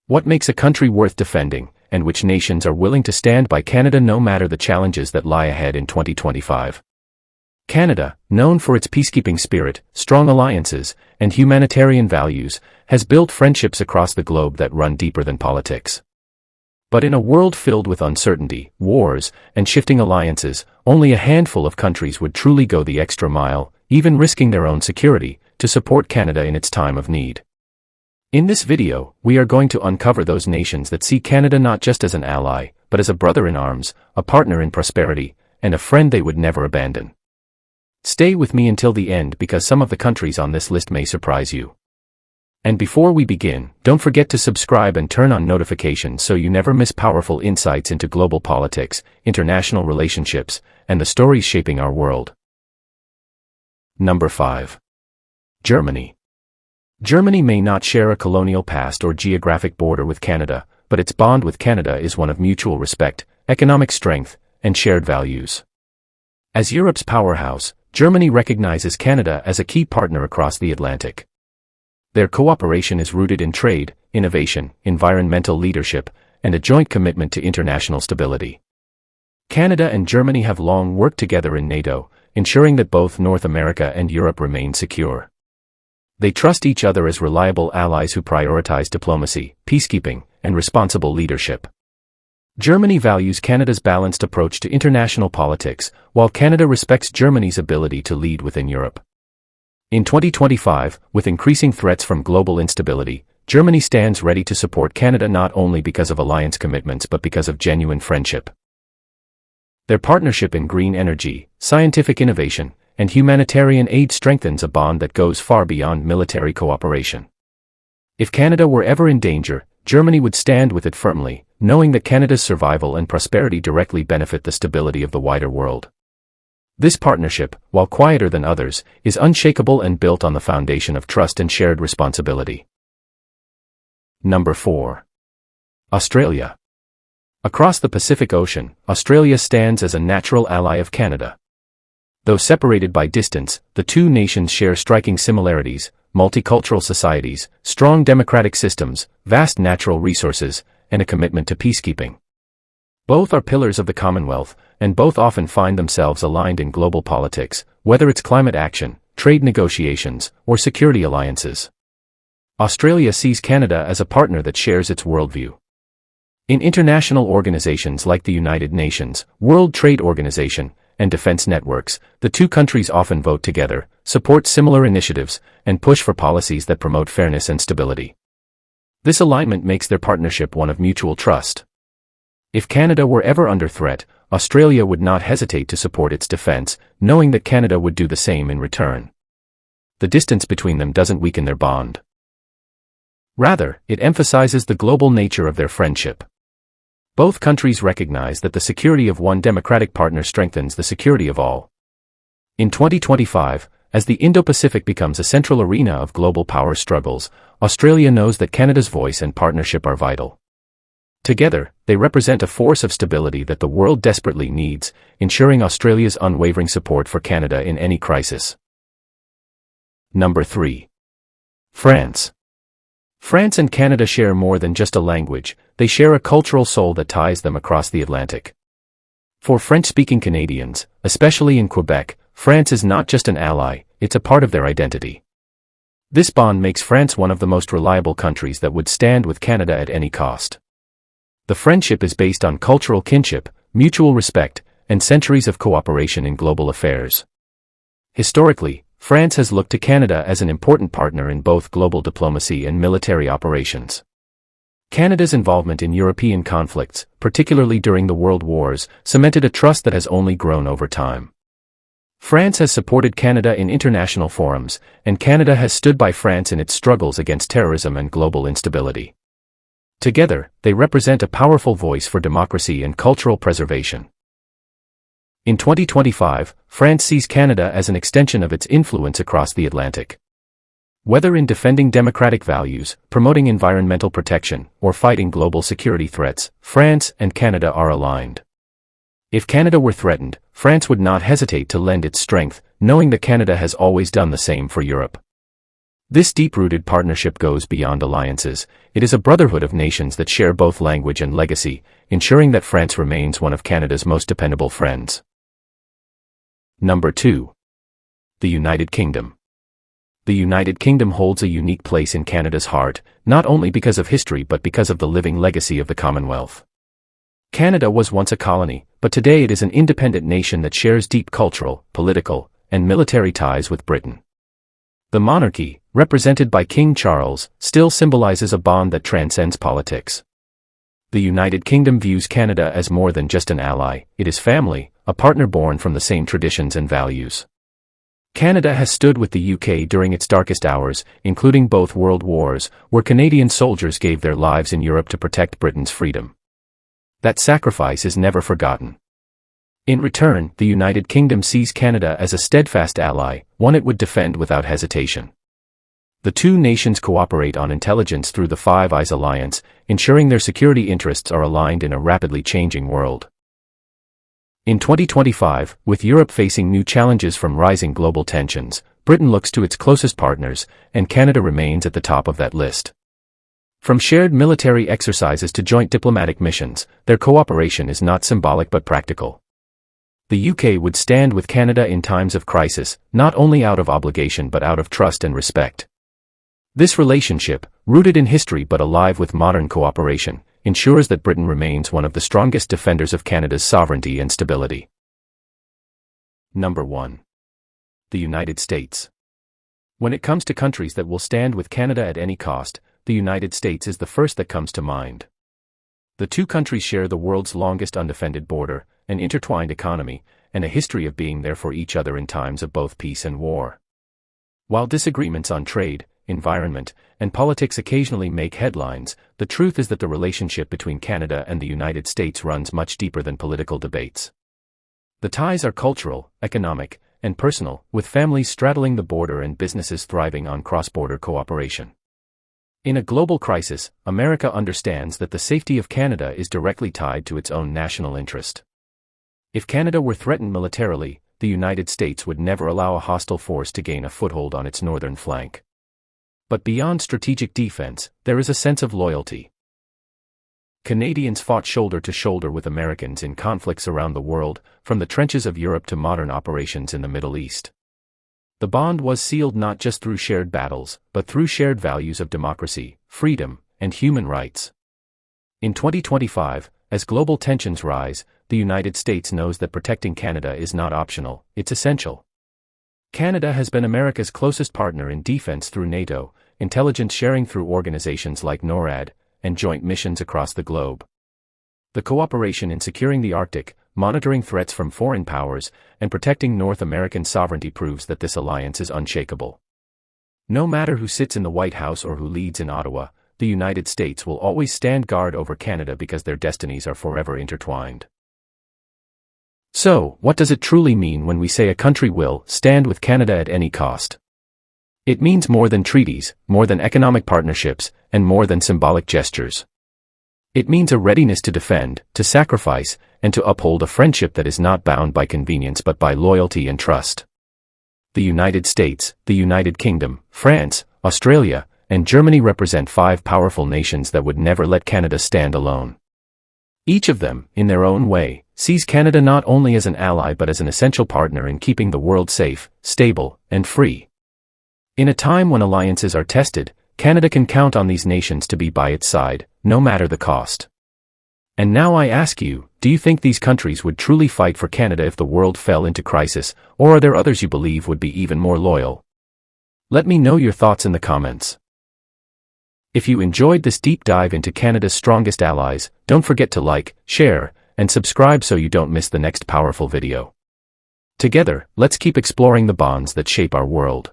What makes a country worth defending, and which nations are willing to stand by Canada no matter the challenges that lie ahead in 2025? Canada, known for its peacekeeping spirit, strong alliances, and humanitarian values, has built friendships across the globe that run deeper than politics. But in a world filled with uncertainty, wars, and shifting alliances, only a handful of countries would truly go the extra mile, even risking their own security, to support Canada in its time of need. In this video, we are going to uncover those nations that see Canada not just as an ally, but as a brother in arms, a partner in prosperity, and a friend they would never abandon. Stay with me until the end because some of the countries on this list may surprise you. And before we begin, don't forget to subscribe and turn on notifications so you never miss powerful insights into global politics, international relationships, and the stories shaping our world. Number 5. Germany. Germany may not share a colonial past or geographic border with Canada, but its bond with Canada is one of mutual respect, economic strength, and shared values. As Europe's powerhouse, Germany recognizes Canada as a key partner across the Atlantic. Their cooperation is rooted in trade, innovation, environmental leadership, and a joint commitment to international stability. Canada and Germany have long worked together in NATO, ensuring that both North America and Europe remain secure. They trust each other as reliable allies who prioritize diplomacy, peacekeeping, and responsible leadership. Germany values Canada's balanced approach to international politics, while Canada respects Germany's ability to lead within Europe. In 2025, with increasing threats from global instability, Germany stands ready to support Canada not only because of alliance commitments but because of genuine friendship. Their partnership in green energy, scientific innovation, and humanitarian aid strengthens a bond that goes far beyond military cooperation. If Canada were ever in danger, Germany would stand with it firmly, knowing that Canada's survival and prosperity directly benefit the stability of the wider world. This partnership, while quieter than others, is unshakable and built on the foundation of trust and shared responsibility. Number 4. Australia. Across the Pacific Ocean, Australia stands as a natural ally of Canada. Though separated by distance, the two nations share striking similarities: multicultural societies, strong democratic systems, vast natural resources, and a commitment to peacekeeping. Both are pillars of the Commonwealth, and both often find themselves aligned in global politics, whether it's climate action, trade negotiations, or security alliances. Australia sees Canada as a partner that shares its worldview. In international organizations like the United Nations, World Trade Organization, and defense networks, the two countries often vote together, support similar initiatives, and push for policies that promote fairness and stability. This alignment makes their partnership one of mutual trust. If Canada were ever under threat, Australia would not hesitate to support its defense, knowing that Canada would do the same in return. The distance between them doesn't weaken their bond. Rather, it emphasizes the global nature of their friendship. Both countries recognize that the security of one democratic partner strengthens the security of all. In 2025, as the Indo-Pacific becomes a central arena of global power struggles, Australia knows that Canada's voice and partnership are vital. Together, they represent a force of stability that the world desperately needs, ensuring Australia's unwavering support for Canada in any crisis. Number 3. France. France and Canada share more than just a language, they share a cultural soul that ties them across the Atlantic. For French-speaking Canadians, especially in Quebec, France is not just an ally, it's a part of their identity. This bond makes France one of the most reliable countries that would stand with Canada at any cost. The friendship is based on cultural kinship, mutual respect, and centuries of cooperation in global affairs. Historically, France has looked to Canada as an important partner in both global diplomacy and military operations. Canada's involvement in European conflicts, particularly during the World Wars, cemented a trust that has only grown over time. France has supported Canada in international forums, and Canada has stood by France in its struggles against terrorism and global instability. Together, they represent a powerful voice for democracy and cultural preservation. In 2025, France sees Canada as an extension of its influence across the Atlantic. Whether in defending democratic values, promoting environmental protection, or fighting global security threats, France and Canada are aligned. If Canada were threatened, France would not hesitate to lend its strength, knowing that Canada has always done the same for Europe. This deep-rooted partnership goes beyond alliances. It is a brotherhood of nations that share both language and legacy, ensuring that France remains one of Canada's most dependable friends. Number 2. The United Kingdom. The United Kingdom holds a unique place in Canada's heart, not only because of history but because of the living legacy of the Commonwealth. Canada was once a colony, but today it is an independent nation that shares deep cultural, political, and military ties with Britain. The monarchy, represented by King Charles, still symbolizes a bond that transcends politics. The United Kingdom views Canada as more than just an ally, it is family, a partner born from the same traditions and values. Canada has stood with the UK during its darkest hours, including both world wars, where Canadian soldiers gave their lives in Europe to protect Britain's freedom. That sacrifice is never forgotten. In return, the United Kingdom sees Canada as a steadfast ally, one it would defend without hesitation. The two nations cooperate on intelligence through the Five Eyes Alliance, ensuring their security interests are aligned in a rapidly changing world. In 2025, with Europe facing new challenges from rising global tensions, Britain looks to its closest partners, and Canada remains at the top of that list. From shared military exercises to joint diplomatic missions, their cooperation is not symbolic but practical. The UK would stand with Canada in times of crisis, not only out of obligation but out of trust and respect. This relationship, rooted in history but alive with modern cooperation, ensures that Britain remains one of the strongest defenders of Canada's sovereignty and stability. Number 1. The United States. When it comes to countries that will stand with Canada at any cost, the United States is the first that comes to mind. The two countries share the world's longest undefended border, an intertwined economy, and a history of being there for each other in times of both peace and war. While disagreements on trade, environment, and politics occasionally make headlines, the truth is that the relationship between Canada and the United States runs much deeper than political debates. The ties are cultural, economic, and personal, with families straddling the border and businesses thriving on cross-border cooperation. In a global crisis, America understands that the safety of Canada is directly tied to its own national interest. If Canada were threatened militarily, the United States would never allow a hostile force to gain a foothold on its northern flank. But beyond strategic defense, there is a sense of loyalty. Canadians fought shoulder to shoulder with Americans in conflicts around the world, from the trenches of Europe to modern operations in the Middle East. The bond was sealed not just through shared battles, but through shared values of democracy, freedom, and human rights. In 2025, as global tensions rise, the United States knows that protecting Canada is not optional, it's essential. Canada has been America's closest partner in defense through NATO, intelligence sharing through organizations like NORAD, and joint missions across the globe. The cooperation in securing the Arctic, monitoring threats from foreign powers, and protecting North American sovereignty proves that this alliance is unshakable. No matter who sits in the White House or who leads in Ottawa, the United States will always stand guard over Canada because their destinies are forever intertwined. So, what does it truly mean when we say a country will stand with Canada at any cost? It means more than treaties, more than economic partnerships, and more than symbolic gestures. It means a readiness to defend, to sacrifice, and to uphold a friendship that is not bound by convenience but by loyalty and trust. The United States, the United Kingdom, France, Australia, and Germany represent 5 powerful nations that would never let Canada stand alone. Each of them, in their own way, sees Canada not only as an ally but as an essential partner in keeping the world safe, stable, and free. In a time when alliances are tested, Canada can count on these nations to be by its side, no matter the cost. And now I ask you, do you think these countries would truly fight for Canada if the world fell into crisis, or are there others you believe would be even more loyal? Let me know your thoughts in the comments. If you enjoyed this deep dive into Canada's strongest allies, don't forget to like, share, and subscribe so you don't miss the next powerful video. Together, let's keep exploring the bonds that shape our world.